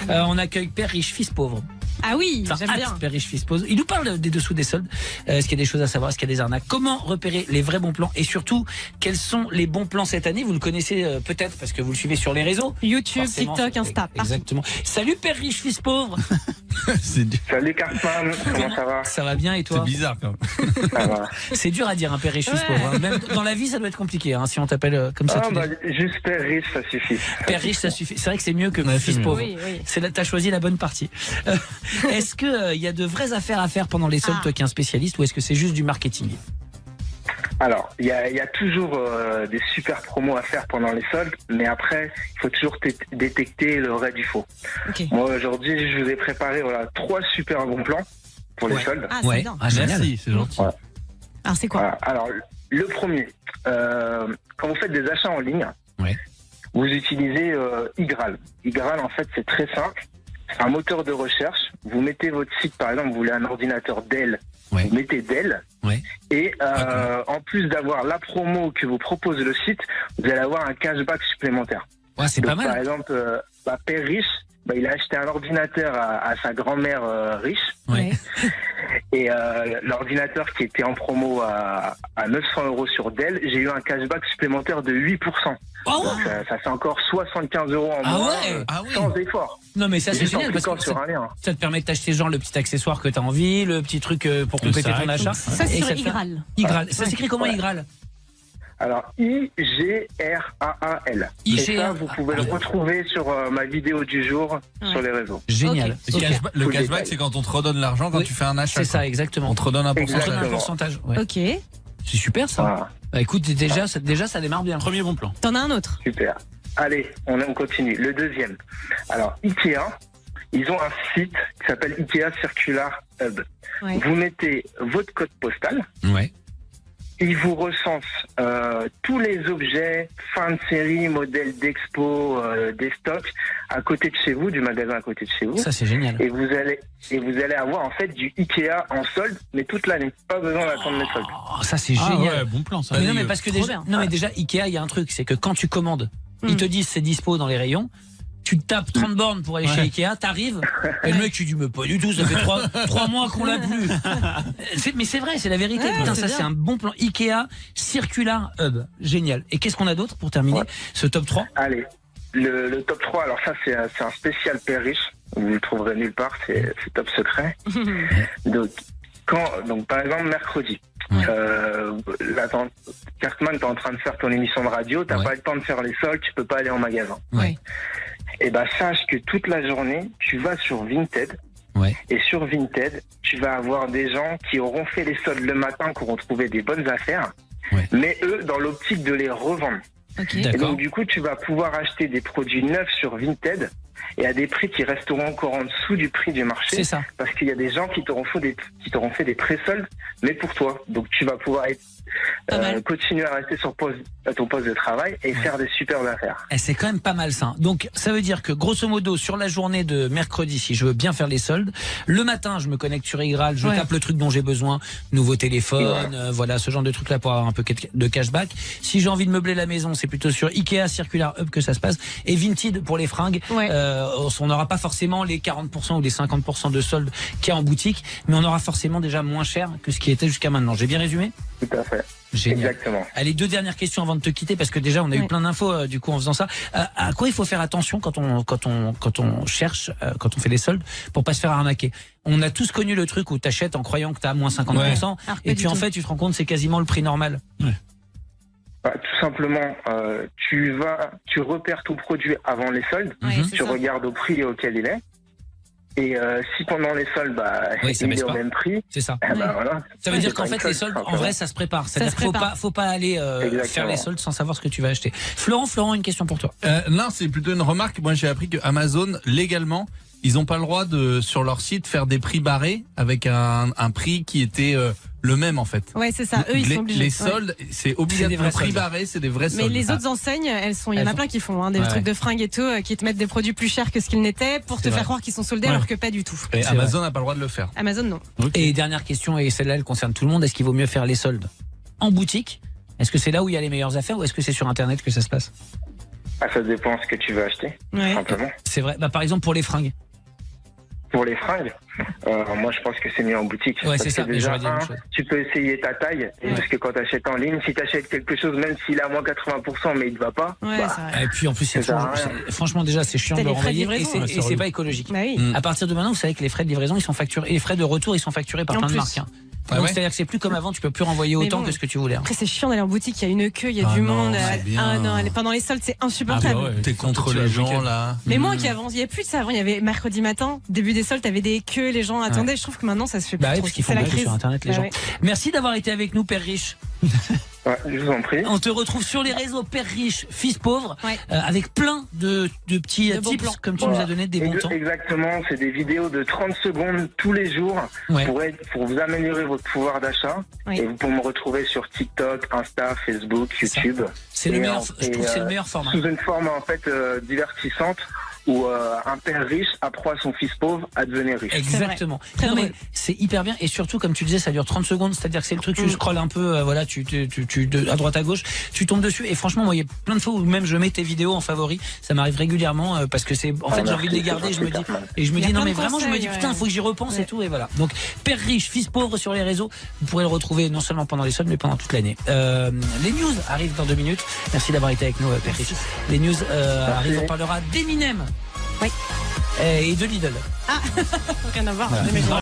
On accueille Père riche, fils pauvre. Ah oui, j'aime bien. Père riche, fils pauvre. Il nous parle des dessous des soldes. Est-ce qu'il y a des choses à savoir? Est-ce qu'il y a des arnaques? Comment repérer les vrais bons plans? Et surtout, quels sont les bons plans cette année? Vous le connaissez peut-être parce que vous le suivez sur les réseaux. YouTube, Forcément, TikTok, Insta. Exactement. Salut Père riche, fils pauvre. Salut Cartman, comment ça va? Ça va bien et toi? C'est bizarre quand même. Ça va. C'est dur à dire un père riche, fils pauvre. Hein. Même dans la vie, ça doit être compliqué hein, si on t'appelle comme ça. Juste père riche, ça suffit. Père riche, ça suffit. C'est vrai que c'est mieux que Ouais, fils c'est mieux. pauvre. Oui, oui. T'as choisi la bonne partie. Est-ce que il y a de vraies affaires à faire pendant les soldes, toi qui es un spécialiste, ou est-ce que c'est juste du marketing? Alors, il y a toujours des super promos à faire pendant les soldes, mais après, il faut toujours détecter le vrai du faux. Ok. Moi, aujourd'hui, je vous ai préparé 3 super bons plans pour les soldes. Ah, c'est bien. Ah, génial. Merci, c'est gentil. Ouais. Alors, c'est quoi? Voilà. Alors, le premier, quand vous faites des achats en ligne, Ouais. vous utilisez iGraal. iGraal, en fait, c'est très simple. C'est un moteur de recherche. Vous mettez votre site, par exemple, vous voulez un ordinateur Dell, Ouais. vous mettez Dell. Ouais. Et en plus d'avoir la promo que vous propose le site, vous allez avoir un cashback supplémentaire. Ouais, c'est Donc, pas mal. Par exemple, Père riche, il a acheté un ordinateur à sa grand-mère riche. Ouais. Et l'ordinateur qui était en promo à 900 € sur Dell, j'ai eu un cashback supplémentaire de 8%. Oh Donc ça fait encore 75 € en Ah moins ouais. Ah oui. sans effort. Non mais ça c'est Juste en génial parce cliquant que sur un lien. ça te permet de t'acheter genre le petit accessoire que t'as envie, le petit truc pour compléter ton achat. Ça, c'est Et sur te fait- iGraal. iGraal. Ça s'écrit comment Ouais. iGraal? Alors IGRAAL. Et ça, vous pouvez le retrouver sur ma vidéo du jour sur les réseaux. Génial. Ok. Le cashback, Tout le cashback, détail. c'est quand on te redonne l'argent quand Oui. tu fais un achat. C'est ça quoi. exactement. On te redonne un On te pourcentage. donne un Exactement. pourcentage. Ouais. Ok. C'est super ça. Voilà. Bah, écoute déjà ça démarre bien. Premier bon plan. T'en as un autre? Super. Allez, on continue. Le deuxième. Alors, Ikea, ils ont un site qui s'appelle Ikea Circular Hub. Ouais. Vous mettez votre code postal, Ouais. ils vous recensent tous les objets, fin de série, modèles d'expo, des stocks, à côté de chez vous, du magasin à côté de chez vous. Ça c'est génial. Et vous allez avoir en fait du Ikea en solde, mais toute l'année. Pas besoin d'attendre les soldes. Oh, ça c'est Ah génial. ouais, bon plan ça. Mais non mais parce que Trop déjà, bien. non mais déjà Ikea il y a un truc, c'est que quand tu commandes, ils te disent c'est dispo dans les rayons. Tu tapes 30 bornes pour aller chez Ikea, t'arrives, et le mec tu dis mais pas du tout, ça fait 3 mois qu'on l'a plus. Mais c'est vrai, c'est la vérité. Ouais, Putain, c'est ça bien. c'est un bon plan. Ikea Circular Hub, génial. Et qu'est-ce qu'on a d'autre pour terminer ce top 3? Allez, le top 3, alors ça c'est un spécial père riche. Vous le trouverez nulle part, c'est top secret. Donc par exemple mercredi, Cartman, t'es en train de faire ton émission de radio, t'as pas le temps de faire les soldes, tu peux pas aller en magasin. Ouais. Et sache que toute la journée, tu vas sur Vinted. Ouais. Et sur Vinted, tu vas avoir des gens qui auront fait les soldes le matin, qui auront trouvé des bonnes affaires, mais eux, dans l'optique de les revendre. Ok. Et D'accord. donc, du coup, tu vas pouvoir acheter des produits neufs sur Vinted et à des prix qui resteront encore en dessous du prix du marché. C'est ça. Parce qu'il y a des gens qui t'auront fait des pré-soldes, mais pour toi. Donc, tu vas pouvoir Pas mal. continuer à rester à ton poste de travail et faire des superbes affaires. Et c'est quand même pas mal ça. Donc ça veut dire que grosso modo sur la journée de mercredi, si je veux bien faire les soldes, le matin je me connecte sur iGraal, je tape le truc dont j'ai besoin, nouveau téléphone, voilà ce genre de truc là pour avoir un peu de cashback. Si j'ai envie de meubler la maison, c'est plutôt sur Ikea Circular Hub que ça se passe. Et Vinted pour les fringues, on n'aura pas forcément les 40% ou les 50% de soldes qu'il y a en boutique, mais on aura forcément déjà moins cher que ce qui était jusqu'à maintenant. J'ai bien résumé ? Tout à fait. Génial. Exactement. Allez, 2 dernières questions avant de te quitter parce que déjà on a eu plein d'infos du coup en faisant ça. À quoi il faut faire attention quand on cherche, quand on fait les soldes pour pas se faire arnaquer? On a tous connu le truc où t'achètes en croyant que t'as moins 50% et puis en fait tu te rends compte c'est quasiment le prix normal. Tout simplement, tu repères ton produit avant les soldes, tu regardes au prix auquel il est. Et si pendant les soldes, il est au même prix, c'est ça. Voilà. Ça veut dire qu'en fait les soldes, en vrai, ça se prépare. C'est-à-dire qu'il faut pas aller faire les soldes sans savoir ce que tu vas acheter. Florent, une question pour toi. Non, c'est plutôt une remarque. Moi, j'ai appris que Amazon, légalement, ils n'ont pas le droit de, sur leur site, faire des prix barrés avec un prix qui était le même en fait. Ouais, c'est ça. Eux, ils sont obligés. Les soldes, c'est obligatoire. Prix barré, c'est des vrais soldes. Mais les autres enseignes, il y en a plein qui font des trucs de fringues et tout, qui te mettent des produits plus chers que ce qu'ils n'étaient pour te faire croire qu'ils sont soldés alors que pas du tout. Et Amazon n'a pas le droit de le faire. Amazon, non. Et dernière question, et celle-là, elle concerne tout le monde. Est-ce qu'il vaut mieux faire les soldes en boutique? Est-ce que c'est là où il y a les meilleures affaires ou est-ce que c'est sur Internet que ça se passe? Ça dépend ce que tu veux acheter, simplement. C'est vrai. Par exemple, pour les fringues. Pour les fringues, moi je pense que c'est mieux en boutique. Ouais, c'est ça. Déjà, tu peux essayer ta taille, parce que quand tu achètes en ligne, si tu achètes quelque chose, même s'il est à moins 80%, mais il ne va pas. Et puis en plus, franchement, déjà, c'est chiant de le renvoyer et c'est pas écologique. À partir de maintenant, vous savez que les frais de livraison, ils sont facturés, et les frais de retour, ils sont facturés par plein de marques. Donc c'est-à-dire que c'est plus comme avant, tu peux plus renvoyer autant que ce que tu voulais. Après c'est chiant d'aller en boutique, il y a une queue, il y a du monde. Pendant les soldes c'est insupportable. T'es contre les gens là. Mais moi qui avance, il y a plus de ça. Avant il y avait mercredi matin, début des soldes, t'avais des queues, les gens attendaient. Je trouve que maintenant ça se fait plus trop. Parce qu'ils font beaucoup sur internet les gens. Merci d'avoir été avec nous, Père Riche. Je vous en prie. On te retrouve sur les réseaux Père Riche, Fils Pauvre, avec plein de petits tips, comme tu nous as donné, des bons temps. Exactement, c'est des vidéos de 30 secondes tous les jours pour vous améliorer votre pouvoir d'achat. Et vous pouvez me retrouver sur TikTok, Insta, Facebook, YouTube. C'est le meilleur, je trouve que c'est le meilleur format. Sous une forme en fait divertissante, où un père riche apprend à son fils pauvre à devenir riche. Exactement. C'est hyper bien, et surtout comme tu disais, ça dure 30 secondes, c'est-à-dire que c'est le truc, tu scrolles un peu, à droite à gauche, tu tombes dessus, et franchement moi il y a plein de fois où même je mets tes vidéos en favori, ça m'arrive régulièrement parce que c'est en fait j'ai envie de les garder, je me dis non mais vraiment je me dis putain, il faut que j'y repense et tout, et voilà. Donc Père Riche, Fils Pauvre sur les réseaux, vous pourrez le retrouver non seulement pendant les soldes mais pendant toute l'année. Les news arrivent dans 2 minutes. Merci d'avoir été avec nous, Père Riche. Les news arrivent, on parlera d'Eminem. Et de Lidl. Rien à voir. Voilà.